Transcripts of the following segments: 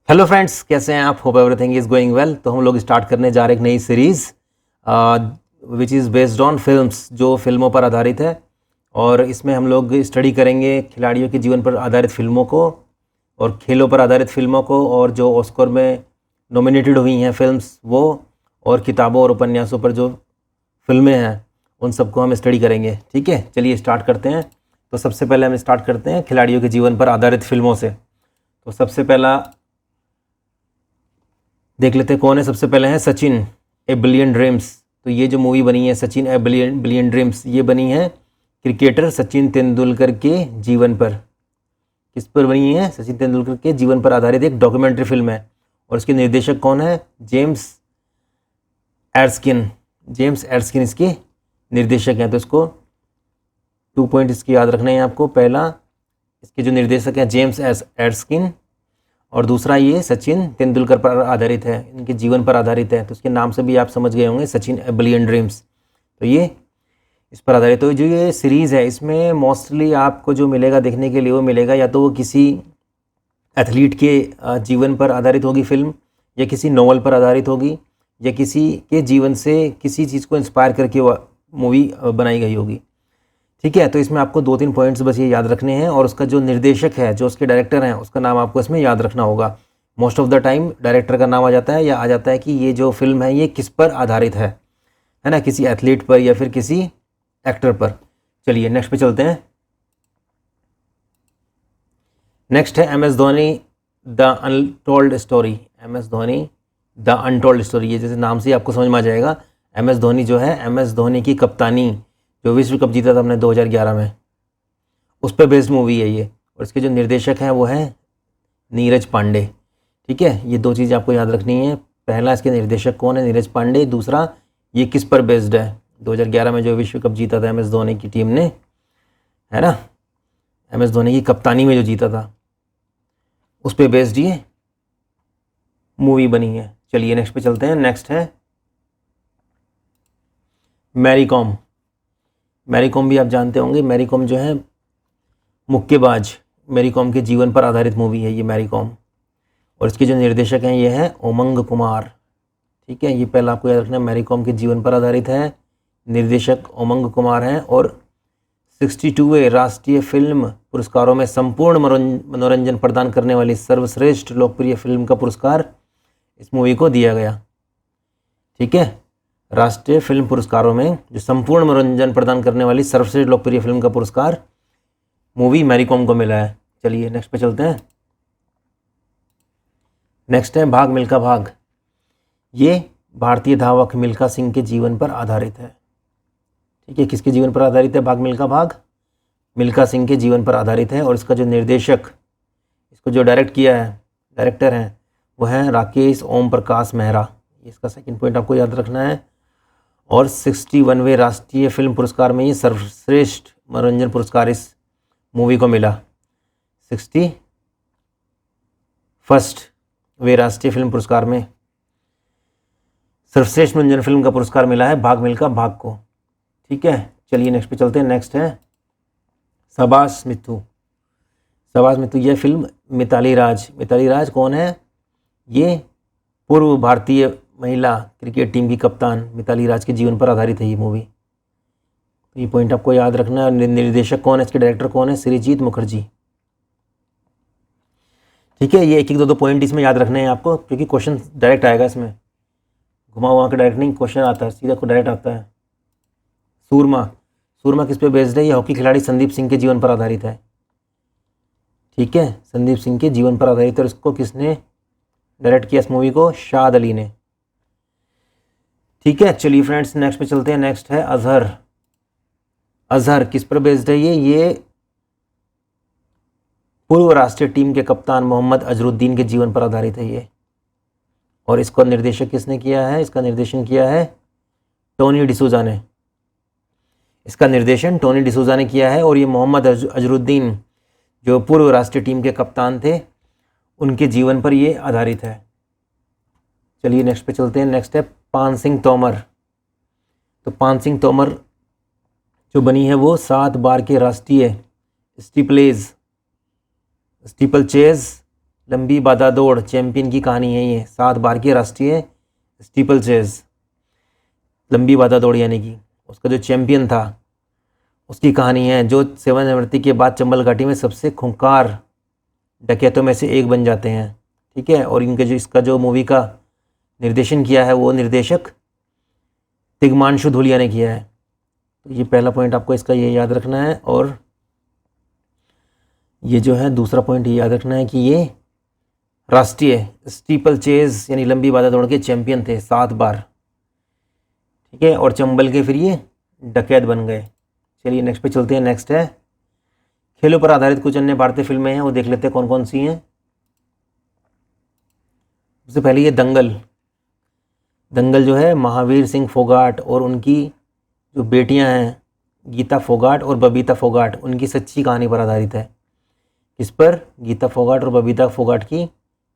Hello friends, कैसे हैं आप? Hope everything is going well. तो हम लोग स्टार्ट करने जा रहे हैं एक नई series which is based on films, जो फिल्मों पर आधारित है। और इसमें हम लोग स्टडी करेंगे खिलाड़ियों के जीवन पर आधारित फिल्मों को और खेलों पर आधारित फिल्मों को, और जो ऑस्कर में नॉमिनेटेड हुई हैं फिल्म्स वो, और किताबों और उपन्यासों पर जो फिल्में हैं उन सबको हम स्टडी करेंगे। ठीक है, चलिए स्टार्ट करते हैं। तो सबसे पहले हम स्टार्ट करते हैं खिलाड़ियों के जीवन पर आधारित फिल्मों से। तो सबसे पहला देख लेते हैं कौन है। सबसे पहले है सचिन ए बिलियन ड्रीम्स। तो ये जो मूवी बनी है सचिन ए बिलियन ड्रीम्स, ये बनी है क्रिकेटर सचिन तेंदुलकर के जीवन पर। किस पर बनी है? सचिन तेंदुलकर के जीवन पर आधारित एक डॉक्यूमेंट्री फिल्म है। और इसके निर्देशक कौन है? James Erskine. जेम्स एर्स्किन इसके निर्देशक हैं। तो इसको 2 पॉइंट इसके याद रखने हैं आपको। पहला, इसके जो निर्देशक हैं जेम्स एर्स्किन, और दूसरा ये सचिन तेंदुलकर पर आधारित है, इनके जीवन पर आधारित है। तो इसके नाम से भी आप समझ गए होंगे, सचिन ए बिलियन ड्रीम्स। तो ये इस पर आधारित। तो जो ये सीरीज़ है इसमें मोस्टली आपको जो मिलेगा देखने के लिए वो मिलेगा या तो वो किसी एथलीट के जीवन पर आधारित होगी फिल्म, या किसी नॉवल पर आधारित होगी, या किसी के जीवन से किसी चीज़ को इंस्पायर करके वो मूवी बनाई गई होगी। ठीक है, तो इसमें आपको 2-3 पॉइंट्स बस ये याद रखने हैं, और उसका जो निर्देशक है, जो उसके डायरेक्टर हैं, उसका नाम आपको इसमें याद रखना होगा। Most of the time director का नाम आ जाता है, या आ जाता है कि ये जो फिल्म है ये किस पर आधारित है ना, किसी एथलीट पर या फिर किसी एक्टर पर। चलिए नेक्स्ट पे चलते हैं। नेक्स्ट है M S Dhoni the untold story. M S Dhoni the untold story, ये जैसे नाम से आपको समझ में आ जाएगा। एम एस धोनी जो है, एम एस धोनी की कप्तानी, जो विश्व कप जीता था हमने 2011 में, उस पर बेस्ड मूवी है ये। और इसके जो निर्देशक हैं वो हैं नीरज पांडे। ठीक है, ये 2 चीज़ आपको याद रखनी है। पहला, इसके निर्देशक कौन है? नीरज पांडे। दूसरा, ये किस पर बेस्ड है? 2011 में जो विश्व कप जीता था एम एस धोनी की टीम ने, है ना, एम एस धोनी की कप्तानी में जो जीता था, उस पर बेस्ड ये मूवी बनी है। चलिए नेक्स्ट पे चलते हैं। नेक्स्ट है मैरी कॉम। मैरी कॉम भी आप जानते होंगे। मैरी कॉम जो है मुक्केबाज, मैरी कॉम के जीवन पर आधारित मूवी है ये मैरी कॉम। और इसके जो निर्देशक हैं ये हैं उमंग कुमार। ठीक है, ये पहला आपको याद रखना है, मैरी कॉम के जीवन पर आधारित है, निर्देशक उमंग कुमार हैं। और 62वें राष्ट्रीय फिल्म पुरस्कारों में संपूर्ण मनोरंजन प्रदान करने वाली सर्वश्रेष्ठ लोकप्रिय फिल्म का पुरस्कार इस मूवी को दिया गया। ठीक है, राष्ट्रीय फिल्म पुरस्कारों में जो संपूर्ण मनोरंजन प्रदान करने वाली सर्वश्रेष्ठ लोकप्रिय फिल्म का पुरस्कार मूवी मैरी कॉम को मिला है। चलिए नेक्स्ट पे चलते हैं। नेक्स्ट है भाग मिल्खा भाग। ये भारतीय धावक मिल्खा सिंह के जीवन पर आधारित है। ठीक है, किसके जीवन पर आधारित है भाग मिल्खा भाग? मिल्खा सिंह के जीवन पर आधारित है। और इसका जो निर्देशक, इसको जो डायरेक्ट किया है, डायरेक्टर हैं वो हैं राकेश ओम प्रकाश मेहरा। इसका सेकंड पॉइंट आपको याद रखना है। और 61वें राष्ट्रीय फिल्म पुरस्कार में ये सर्वश्रेष्ठ मनोरंजन पुरस्कार इस मूवी को मिला। 61वें राष्ट्रीय फिल्म पुरस्कार में सर्वश्रेष्ठ मनोरंजन फिल्म का पुरस्कार मिला है भाग मिल्खा भाग को। ठीक है, चलिए नेक्स्ट पे चलते हैं। नेक्स्ट है शाबाश मित्तू। शाबाश मित्तू, यह फिल्म मिताली राज। मिताली राज कौन है? ये पूर्व भारतीय महिला क्रिकेट टीम की कप्तान मिताली राज के जीवन पर आधारित है ये मूवी। तो ये पॉइंट आपको याद रखना है। निर्देशक कौन है? इसके डायरेक्टर कौन है? श्रीजीत मुखर्जी। ठीक है, ये 1-1, 2-2 पॉइंट इसमें याद रखने हैं आपको, क्योंकि क्वेश्चन डायरेक्ट आएगा इसमें, घुमा हुआ के डायरेक्ट नहीं क्वेश्चन आता है, सीधा डायरेक्ट आता है। सूरमा। सूरमा किस पे बेस्ड है? ये हॉकी खिलाड़ी संदीप सिंह के जीवन पर आधारित है। ठीक है, संदीप सिंह के जीवन पर आधारित है। और इसको किसने डायरेक्ट किया इस मूवी को? शाद अली ने। ठीक है, चलिए फ्रेंड्स नेक्स्ट पे चलते हैं। नेक्स्ट है अजहर। अजहर किस पर बेस्ड है? ये पूर्व राष्ट्रीय टीम के कप्तान मोहम्मद अजरुद्दीन के जीवन पर आधारित है ये। और इसका निर्देशक किसने किया है? इसका निर्देशन किया है टोनी डिसूजा ने। इसका निर्देशन टोनी डिसूजा ने किया है। और ये मोहम्मद अजरुद्दीन जो पूर्व राष्ट्रीय टीम के कप्तान थे, उनके जीवन पर ये आधारित है। चलिए नेक्स्ट पे चलते हैं। नेक्स्ट है पान सिंह तोमर। तो पान सिंह तोमर जो बनी है वो 7 बार के राष्ट्रीय स्टीपल चेज लंबी बाधा दौड़ चैंपियन की कहानी है ये, 7 बार की राष्ट्रीय स्टीपल चेज, लंबी बाधा दौड़ यानी कि उसका जो चैंपियन था उसकी कहानी है, जो सेवानिवृत्ति के बाद चंबल घाटी में सबसे खूंखार डकैतों में से एक बन जाते हैं। ठीक है, और इनके जो इसका जो मूवी का निर्देशन किया है वो निर्देशक तिग्मांशु धूलिया ने किया है। तो ये पहला पॉइंट आपको इसका ये याद रखना है। और ये जो है दूसरा पॉइंट ये याद रखना है कि ये राष्ट्रीय स्टीपल चेज यानी लंबी बाधा दौड़ के चैंपियन थे 7 बार। ठीक है, और चंबल के फिर ये डकैत बन गए। चलिए नेक्स्ट पे चलते हैं। नेक्स्ट है खेलों पर आधारित कुछ अन्य भारतीय फिल्में हैं, वो देख लेते हैं कौन कौन सी हैं। सबसे पहले ये दंगल। दंगल जो है महावीर सिंह फोगाट और उनकी जो बेटियां हैं गीता फोगाट और बबीता फोगाट, उनकी सच्ची कहानी पर आधारित है। किस पर? गीता फोगाट और बबीता फोगाट की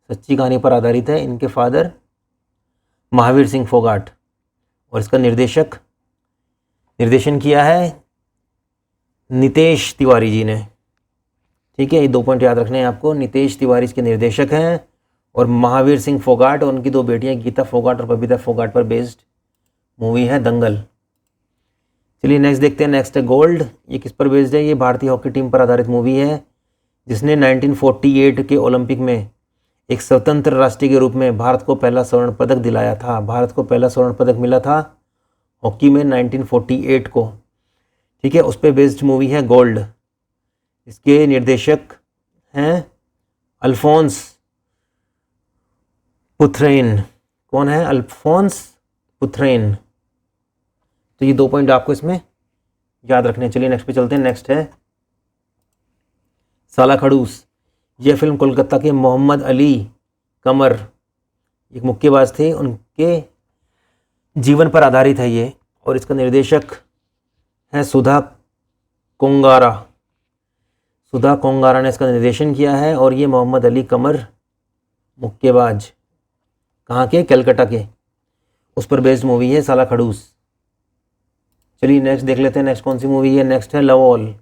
सच्ची कहानी पर आधारित है। इनके फादर महावीर सिंह फोगाट, और इसका निर्देशन किया है नितेश तिवारी जी ने। ठीक है, ये 2 पॉइंट याद रखने हैं आपको। नितेश तिवारी इसके निर्देशक हैं और महावीर सिंह फोगाट और उनकी 2 बेटियां गीता फोगाट और बबीता फोगाट पर बेस्ड मूवी है दंगल। चलिए नेक्स्ट देखते हैं। नेक्स्ट है गोल्ड। ये किस पर बेस्ड है? ये भारतीय हॉकी टीम पर आधारित मूवी है जिसने 1948 के ओलंपिक में एक स्वतंत्र राष्ट्र के रूप में भारत को पहला स्वर्ण पदक दिलाया था। भारत को पहला स्वर्ण पदक मिला था हॉकी में 1948 को। ठीक है, उस पर बेस्ड मूवी है गोल्ड। इसके निर्देशक हैं अल्फोंस पुथ्रेन। कौन है? अल्फोंस पुथ्रेन। तो ये 2 पॉइंट आपको इसमें याद रखने हैं। चलिए नेक्स्ट पे चलते हैं। नेक्स्ट है साला खड़ूस। यह फिल्म कोलकाता के मोहम्मद अली कमर एक मुक्केबाज थे, उनके जीवन पर आधारित है ये, और इसका निर्देशक है सुधा कोंगारा। सुधा कोंगारा ने इसका निर्देशन किया है और ये मोहम्मद अली कमर मुक्केबाज कहाँ के? कलकत्ता के, उस पर बेस्ड मूवी है साला खड़ूस। चलिए नेक्स्ट देख लेते हैं। नेक्स्ट कौन सी मूवी है? नेक्स्ट है लवोल।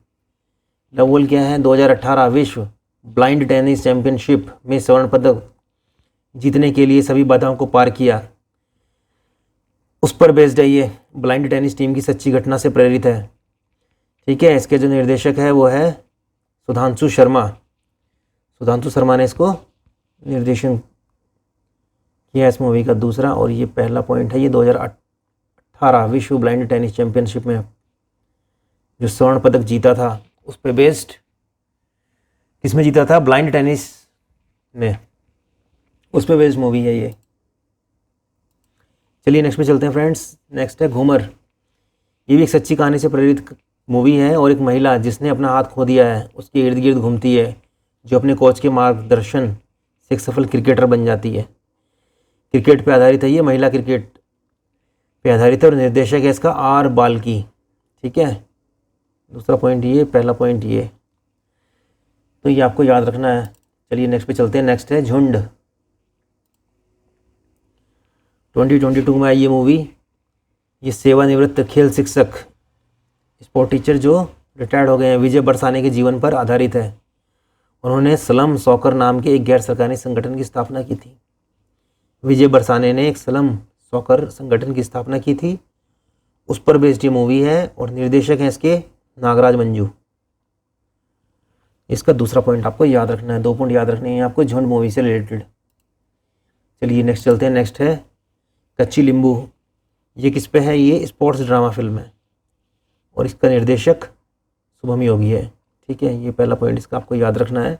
लवोल क्या है? 2018 विश्व ब्लाइंड टेनिस चैंपियनशिप में स्वर्ण पदक जीतने के लिए सभी बाधाओं को पार किया, उस पर बेस्ड है ये। ब्लाइंड टेनिस टीम की सच्ची घटना से प्रेरित है। ठीक है, इसके जो निर्देशक है वो है सुधांशु शर्मा। सुधांशु शर्मा ने इसको निर्देशन किया इस मूवी का दूसरा। और ये पहला पॉइंट है, ये 2018 विश्व ब्लाइंड टेनिस चैंपियनशिप में जो स्वर्ण पदक जीता था उस पर बेस्ड। किसमें जीता था? ब्लाइंड टेनिस में, उस पर बेस्ड मूवी है ये। चलिए नेक्स्ट पे चलते हैं फ्रेंड्स। नेक्स्ट है घूमर। ये भी एक सच्ची कहानी से प्रेरित मूवी है और एक महिला जिसने अपना हाथ खो दिया है उसके इर्द गिर्द घूमती है, जो अपने कोच के मार्गदर्शन से एक सफल क्रिकेटर बन जाती है। क्रिकेट पे आधारित है ये, महिला क्रिकेट पे आधारित है और निर्देशक है इसका आर बाल्की। ठीक है, दूसरा पॉइंट ये, पहला पॉइंट ये, तो ये आपको याद रखना है। चलिए नेक्स्ट पे चलते हैं। नेक्स्ट है झुंड। 2022 में आई ये मूवी। ये सेवानिवृत्त खेल शिक्षक स्पोर्ट टीचर जो रिटायर्ड हो गए हैं विजय बरसाने के जीवन पर आधारित है। उन्होंने स्लम सॉकर नाम के एक गैर सरकारी संगठन की स्थापना की थी। विजय बरसाने ने एक स्लम सॉकर संगठन की स्थापना की थी, उस पर बेस्ड ये मूवी है और निर्देशक हैं इसके नागराज मंजू। इसका दूसरा पॉइंट आपको याद रखना है। 2 पॉइंट याद रखने हैं आपको झुंड मूवी से रिलेटेड। चलिए नेक्स्ट चलते हैं। नेक्स्ट है कच्ची लींबू। ये किस पे है? ये स्पोर्ट्स ड्रामा फिल्म है और इसका निर्देशक शुभम योगी है। ठीक है, ये पहला पॉइंट इसका आपको याद रखना है।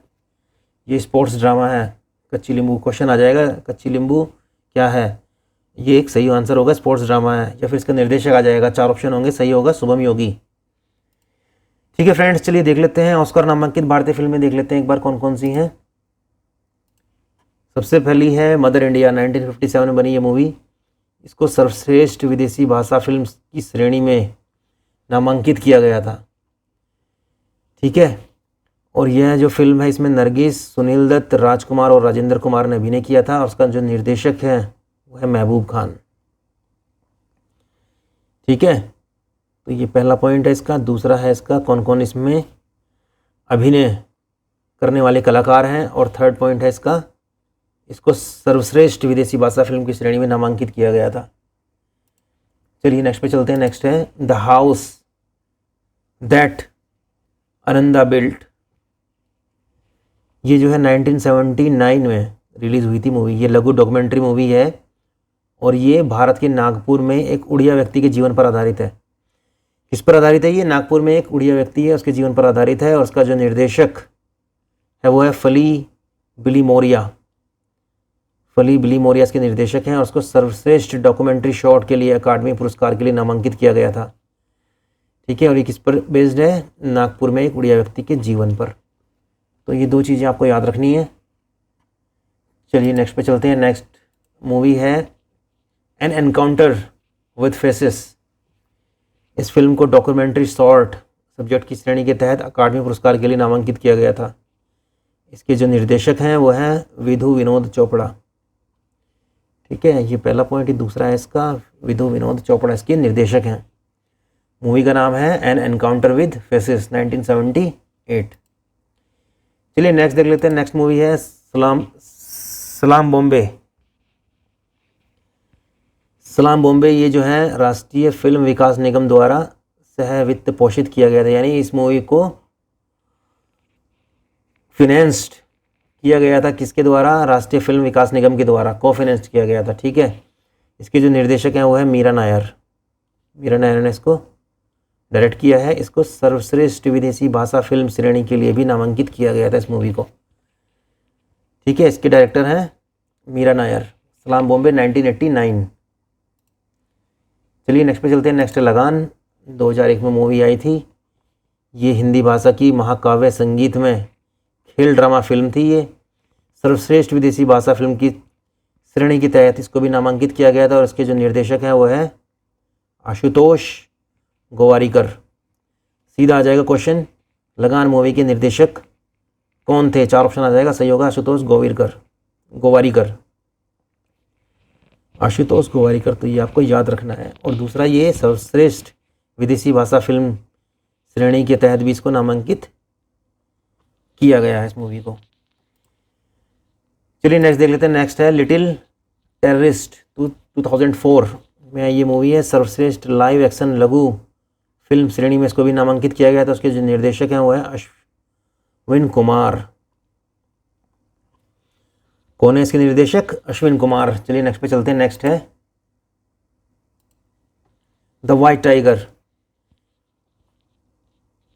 ये स्पोर्ट्स ड्रामा है कच्ची लींबू। क्वेश्चन आ जाएगा कच्ची लींबू क्या है? ये एक सही आंसर होगा स्पोर्ट्स ड्रामा है, या फिर इसका निर्देशक आ जाएगा। 4 ऑप्शन होंगे, सही होगा शुभम योगी। ठीक है फ्रेंड्स, चलिए देख लेते हैं ऑस्कर नामांकित भारतीय फिल्में देख लेते हैं एक बार कौन कौन सी हैं। सबसे पहली है मदर इंडिया। 1957 में बनी ये मूवी। इसको सर्वश्रेष्ठ विदेशी भाषा फिल्म की श्रेणी में नामांकित किया गया था। ठीक है, और यह जो फिल्म है इसमें नरगिस, सुनील दत्त, राजकुमार और राजेंद्र कुमार ने अभिनय किया था और उसका जो निर्देशक है वो है महबूब खान। ठीक है, तो ये पहला पॉइंट है इसका। दूसरा है इसका कौन कौन इसमें अभिनय करने वाले कलाकार हैं, और थर्ड पॉइंट है इसका इसको सर्वश्रेष्ठ विदेशी भाषा फिल्म की श्रेणी में नामांकित किया गया था। चलिए नेक्स्ट पे चलते हैं। नेक्स्ट है the house that Ananda built. ये जो है 1979 में रिलीज़ हुई थी मूवी। ये लघु डॉक्यूमेंट्री मूवी है और ये भारत के नागपुर में एक उड़िया व्यक्ति के जीवन पर आधारित है। किस पर आधारित है? ये नागपुर में एक उड़िया व्यक्ति है, उसके जीवन पर आधारित है और उसका जो निर्देशक है वो है फली बिलीमोरिया। फली बिलीमोरिया इसके निर्देशक हैं और उसको सर्वश्रेष्ठ डॉक्यूमेंट्री शॉट के लिए अकादमी पुरस्कार के लिए नामांकित किया गया था। ठीक है, और ये किस पर बेस्ड है? नागपुर में एक उड़िया व्यक्ति के जीवन पर। तो ये दो चीज़ें आपको याद रखनी है। चलिए नेक्स्ट पे चलते हैं। नेक्स्ट मूवी है एन एनकाउंटर विद फेसेस। इस फिल्म को डॉक्यूमेंट्री शॉर्ट सब्जेक्ट की श्रेणी के तहत अकादमी पुरस्कार के लिए नामांकित किया गया था। इसके जो निर्देशक हैं वो हैं विधु विनोद चोपड़ा। ठीक है, ये पहला पॉइंट। ही दूसरा है इसका, विधु विनोद चोपड़ा इसके निर्देशक हैं। मूवी का नाम है एन एनकाउंटर विद फेसेस 1978। चलिए नेक्स्ट देख लेते हैं। नेक्स्ट मूवी है सलाम बॉम्बे। सलाम बॉम्बे ये जो है राष्ट्रीय फिल्म विकास निगम द्वारा सह वित्त पोषित किया गया था, यानी इस मूवी को फिनेंस्ड किया गया था। किसके द्वारा? राष्ट्रीय फिल्म विकास निगम के द्वारा को फाइनेंस्ड किया गया था। ठीक है, इसके जो निर्देशक हैं वो है मीरा नायर। मीरा नायर ने इसको डायरेक्ट किया है। इसको सर्वश्रेष्ठ विदेशी भाषा फिल्म श्रेणी के लिए भी नामांकित किया गया था इस मूवी को। ठीक है, इसके डायरेक्टर हैं मीरा नायर। सलाम बॉम्बे 1989। चलिए नेक्स्ट पे चलते हैं। नेक्स्ट लगान 2001 में मूवी आई थी। ये हिंदी भाषा की महाकाव्य संगीत में खेल ड्रामा फिल्म थी। ये सर्वश्रेष्ठ विदेशी भाषा फिल्म की श्रेणी के तहत इसको भी नामांकित किया गया था और इसके जो निर्देशक हैं वो है आशुतोष गोवारिकर। सीधा आ जाएगा क्वेश्चन, लगान मूवी के निर्देशक कौन थे? 4 ऑप्शन आ जाएगा, सही होगा आशुतोष गोवारिकर। आशुतोष गोवारिकर, तो ये आपको याद रखना है। और दूसरा ये सर्वश्रेष्ठ विदेशी भाषा फिल्म श्रेणी के तहत भी इसको नामांकित किया गया है इस मूवी को। चलिए नेक्स्ट देख लेते हैं। नेक्स्ट है लिटिल टेररिस्ट 2004 में ये मूवी है। सर्वश्रेष्ठ लाइव एक्शन लघु फिल्म श्रेणी में इसको भी नामांकित किया गया था। उसके जो निर्देशक हैं वो है अश्विन कुमार। कौन है इसके निर्देशक? अश्विन कुमार। चलिए नेक्स्ट पे चलते हैं। नेक्स्ट है द वाइट टाइगर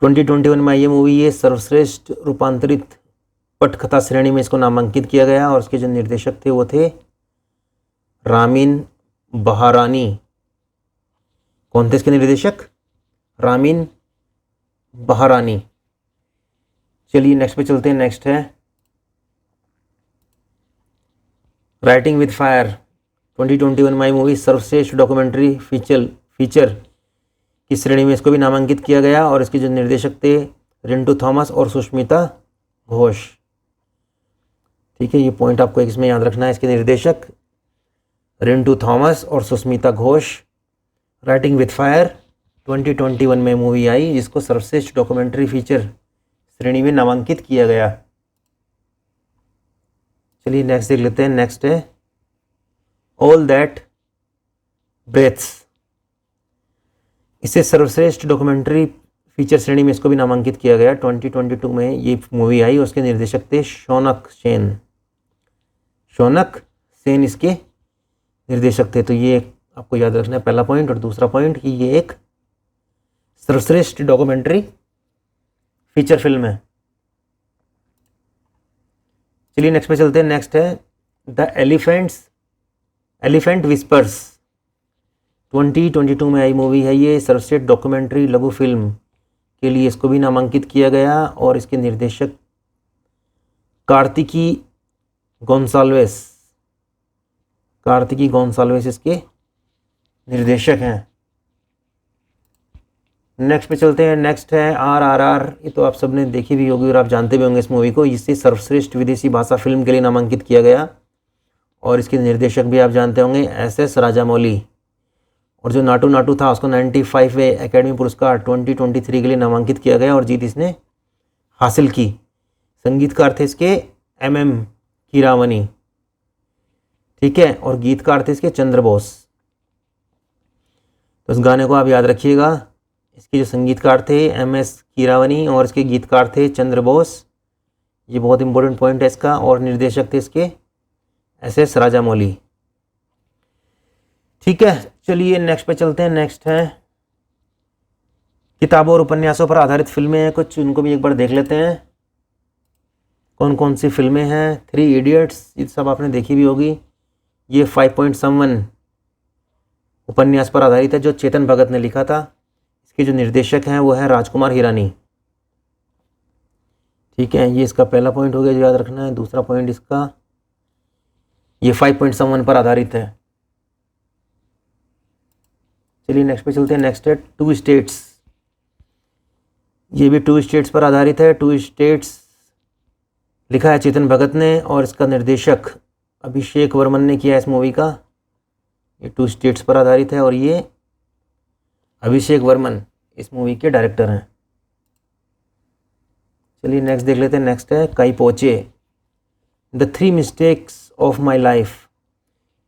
2021 में ये मूवी है। सर्वश्रेष्ठ रूपांतरित पटकथा श्रेणी में इसको नामांकित किया गया और उसके जो निर्देशक थे वो थे रामीन बहारानी। कौन थे इसके निर्देशक? रामीन बहारानी। चलिए नेक्स्ट पे चलते हैं। नेक्स्ट है राइटिंग विद फायर 2021 में मूवी। सर्वश्रेष्ठ डॉक्यूमेंट्री फीचर की श्रेणी में इसको भी नामांकित किया गया और इसके जो निर्देशक थे रिंटू थॉमस और सुष्मिता घोष। ठीक है, ये पॉइंट आपको इसमें याद रखना है। इसके निर्देशक रिंटू थॉमस और Sushmita Ghosh. Writing with fire 2021 में मूवी आई जिसको सर्वश्रेष्ठ डॉक्यूमेंट्री फीचर श्रेणी में नामांकित किया गया। चलिए नेक्स्ट देख लेते हैं। नेक्स्ट है ऑल दैट ब्रेथ्स। इसे सर्वश्रेष्ठ डॉक्यूमेंट्री फीचर श्रेणी में इसको भी नामांकित किया गया। 2022 में ये मूवी आई। उसके निर्देशक थे शौनक सेन इसके निर्देशक थे। तो ये आपको याद रखना है पहला पॉइंट। और दूसरा पॉइंट कि ये एक सर्वश्रेष्ठ डॉक्यूमेंट्री फीचर फिल्म है। चलिए नेक्स्ट पे चलते हैं। नेक्स्ट है द एलिफेंट विस्पर्स 2022 में आई मूवी है। ये सर्वश्रेष्ठ डॉक्यूमेंट्री लघु फिल्म के लिए इसको भी नामांकित किया गया और इसके निर्देशक कार्तिकी गोंसाल्वेस इसके निर्देशक हैं। नेक्स्ट पे चलते हैं। नेक्स्ट है RRR। ये तो आप सबने देखी भी होगी और आप जानते भी होंगे इस मूवी को। इसे सर्वश्रेष्ठ विदेशी भाषा फिल्म के लिए नामांकित किया गया और इसके निर्देशक भी आप जानते होंगे SS राजामौली। और जो नाटू नाटू था उसको 95वें एकेडमी पुरस्कार 2023 के लिए नामांकित किया गया और जीत इसने हासिल की। संगीतकार थे इसके MM कीरावनी। ठीक है, और गीतकार थे इसके चंद्र बोस। तो इस गाने को आप याद रखिएगा। इसके जो संगीतकार थे MS कीरावनी और इसके गीतकार थे चंद्र बोस। ये बहुत इंपॉर्टेंट पॉइंट है इसका। और निर्देशक थे इसके SS राजामौली। ठीक है, चलिए नेक्स्ट पे चलते हैं। नेक्स्ट है किताबों और उपन्यासों पर आधारित फिल्में हैं कुछ, उनको भी एक बार देख लेते हैं कौन कौन सी फिल्में हैं। 3 इडियट्स, ये सब आपने देखी भी होगी। ये 5.1 उपन्यास पर आधारित है जो चेतन भगत ने लिखा था। इसके जो निर्देशक हैं वो है राजकुमार हिरानी। ठीक है, ये इसका पहला पॉइंट हो गया जो याद रखना है। दूसरा पॉइंट इसका, ये 5.1 पर आधारित है। चलिए नेक्स्ट पे चलते हैं। नेक्स्ट है 2 स्टेट्स। ये भी 2 स्टेट्स पर आधारित है। 2 स्टेट्स लिखा है चेतन भगत ने और इसका निर्देशक अभिषेक वर्मन ने किया है इस मूवी का। ये 2 स्टेट्स पर आधारित है और ये अभिषेक वर्मन इस मूवी के डायरेक्टर हैं। चलिए नेक्स्ट देख लेते हैं। नेक्स्ट है Kai Po, Che 3 mistakes of my life.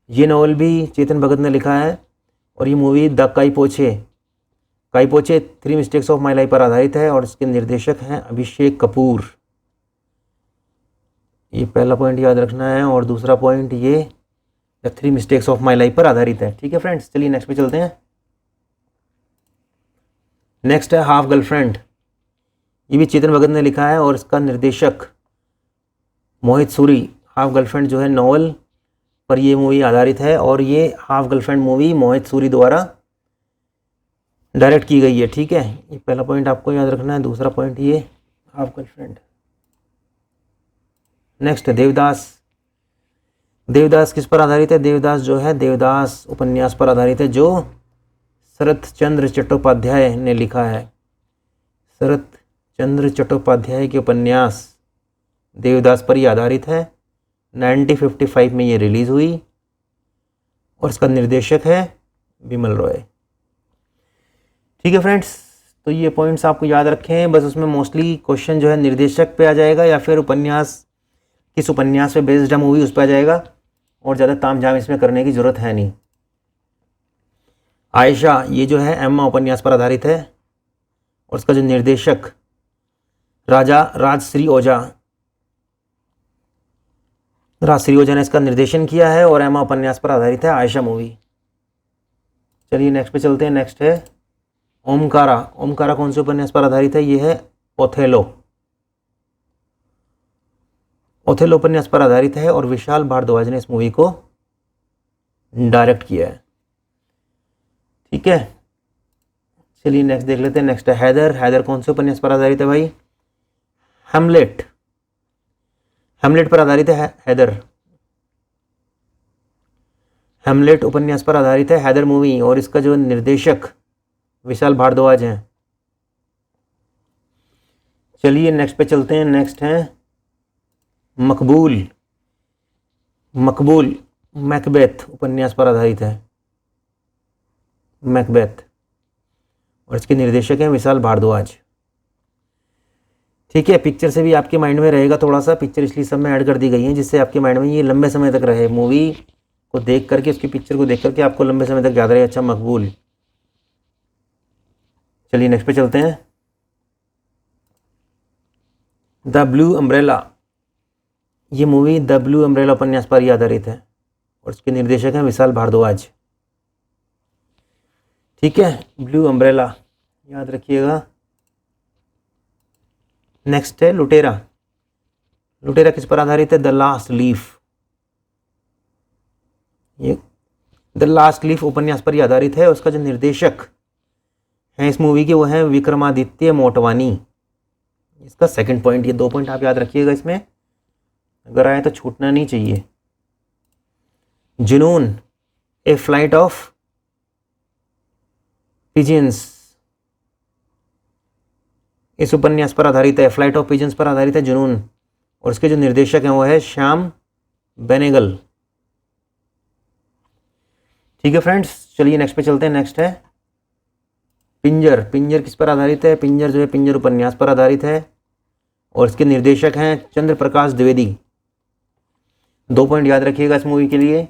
ये नॉवल भी चेतन भगत ने लिखा है और ये मूवी द काई पोचे 3 मिस्टेक्स ऑफ माई लाइफ पर आधारित है और इसके निर्देशक हैं अभिषेक कपूर। ये पहला पॉइंट याद रखना है और दूसरा पॉइंट ये the 3 mistakes of my life पर आधारित है। ठीक है फ्रेंड्स, चलिए नेक्स्ट पे चलते हैं। नेक्स्ट है हाफ गर्लफ्रेंड। ये भी चेतन भगत ने लिखा है और इसका निर्देशक मोहित सूरी। हाफ गर्लफ्रेंड जो है नॉवल पर ये मूवी आधारित है और ये हाफ गर्लफ्रेंड मूवी मोहित सूरी द्वारा डायरेक्ट की गई है। ठीक है, ये पहला पॉइंट आपको याद रखना है। दूसरा पॉइंट ये half girlfriend. Next Devdas. Devdas किस पर आधारित है? देवदास जो है देवदास उपन्यास पर आधारित है जो शरत चंद्र चट्टोपाध्याय ने लिखा है। शरत चंद्र चट्टोपाध्याय के उपन्यास देवदास पर ही आधारित है। 1955 में ये रिलीज़ हुई और इसका निर्देशक है बिमल रॉय। ठीक है फ्रेंड्स, तो ये पॉइंट्स आपको याद रखें। बस उसमें मोस्टली क्वेश्चन जो है निर्देशक पे आ जाएगा या फिर उपन्यास, किस उपन्यास पे बेस्ड है मूवी, उस पर आ जाएगा और ज़्यादा तामझाम इसमें करने की ज़रूरत है नहीं। आयशा ये जो है एम्मा उपन्यास पर आधारित है और उसका जो निर्देशक राजश्री ओझा ने इसका निर्देशन किया है और एम्मा उपन्यास पर आधारित है आयशा मूवी। चलिए नेक्स्ट पे चलते हैं। नेक्स्ट है ओमकारा। ओमकारा कौन से उपन्यास पर आधारित है? ये है ओथेलो उपन्यास पर आधारित है और विशाल भारद्वाज ने इस मूवी को डायरेक्ट किया है। ठीक है, चलिए नेक्स्ट देख लेते हैं। नेक्स्ट है हैदर। हैदर कौन से उपन्यास पर आधारित है भाई? हेमलेट पर आधारित है हैदर। हेमलेट उपन्यास पर आधारित है हैदर मूवी और इसका जो निर्देशक विशाल भारद्वाज हैं। चलिए नेक्स्ट पे चलते हैं। नेक्स्ट है मकबूल मैकबेथ उपन्यास पर आधारित है मैकबेथ और इसके निर्देशक हैं विशाल भारद्वाज। ठीक है, पिक्चर से भी आपके माइंड में रहेगा थोड़ा सा। पिक्चर इसलिए सब में ऐड कर दी गई है जिससे आपके माइंड में ये लंबे समय तक रहे। मूवी को देख करके, उसकी पिक्चर को देख करके आपको लंबे समय तक याद रहे। अच्छा, मकबूल। चलिए नेक्स्ट पे चलते हैं। The blue umbrella. ये मूवी द ब्लू अम्ब्रेला उपन्यास पर ही आधारित है और इसके निर्देशक हैं विशाल भारद्वाज। ठीक है, ब्लू अम्ब्रेला याद रखिएगा। नेक्स्ट है लुटेरा। लुटेरा किस पर आधारित है? The last leaf. ये द लास्ट लीफ उपन्यास पर ही आधारित है। उसका जो निर्देशक हैं इस मूवी के वो हैं विक्रमादित्य मोटवानी। इसका सेकंड पॉइंट। ये 2 पॉइंट आप याद रखिएगा इसमें, अगर आए तो छूटना नहीं चाहिए। जुनून ए फ्लाइट ऑफ पिजियंस इस उपन्यास पर आधारित है। फ्लाइट ऑफ पिजन्स पर आधारित है जुनून और इसके जो निर्देशक हैं वो है श्याम बेनेगल। ठीक है फ्रेंड्स, चलिए नेक्स्ट पे चलते हैं। नेक्स्ट है पिंजर। पिंजर किस पर आधारित है? पिंजर जो है पिंजर उपन्यास पर आधारित है और इसके निर्देशक हैं चंद्र प्रकाश द्विवेदी। 2 पॉइंट याद रखिएगा इस मूवी के लिए।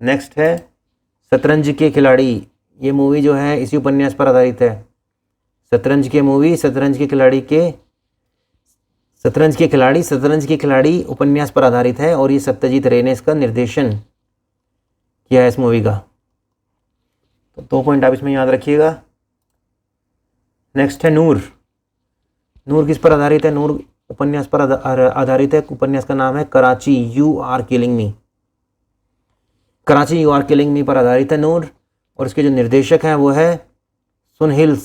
नेक्स्ट है शतरंज के खिलाड़ी। ये मूवी जो है इसी उपन्यास पर आधारित है। शतरंज के खिलाड़ी उपन्यास पर आधारित है और ये सत्यजीत रे ने इसका निर्देशन किया है इस मूवी का। तो 2 पॉइंट आप इसमें याद रखिएगा। नेक्स्ट है नूर। नूर किस पर आधारित है? नूर उपन्यास पर आधारित है। उपन्यास का नाम है Karachi you are killing me. Karachi you are killing me पर आधारित है नूर, और इसके जो निर्देशक हैं वो है सुनहिल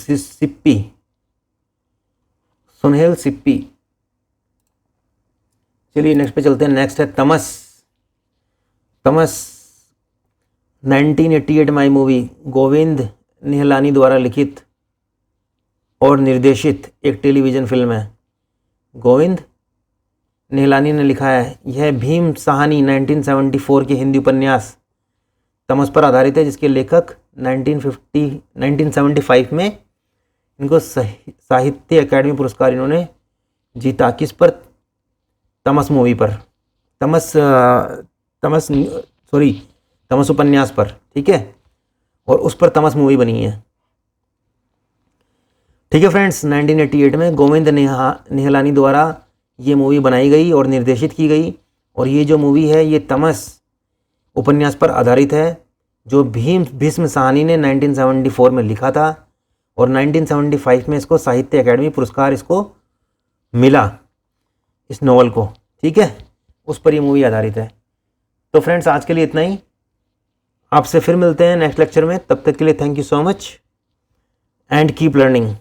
सिप्पी। चलिए नेक्स्ट पे चलते हैं। नेक्स्ट है तमस 1988 माई मूवी। गोविंद निहलानी द्वारा लिखित और निर्देशित एक टेलीविज़न फिल्म है। गोविंद निहलानी ने लिखा है। यह भीम साहनी 1974 के हिंदी उपन्यास तमस पर आधारित है, जिसके लेखक 1975 में इनको साहित्य अकादमी पुरस्कार इन्होंने जीता। किस पर? तमस मूवी पर, तमस उपन्यास पर, ठीक है, और उस पर तमस मूवी बनी है। ठीक है फ्रेंड्स, 1988 में गोविंद निहलानी द्वारा ये मूवी बनाई गई और निर्देशित की गई, और ये जो मूवी है ये तमस उपन्यास पर आधारित है, जो भीष्म साहनी ने 1974 में लिखा था, और 1975 में इसको साहित्य अकादमी पुरस्कार इसको मिला, इस नॉवल को, ठीक है, उस पर ये मूवी आधारित है। तो फ्रेंड्स आज के लिए इतना ही, आपसे फिर मिलते हैं नेक्स्ट लेक्चर में। तब तक के लिए thank you so much and keep learning.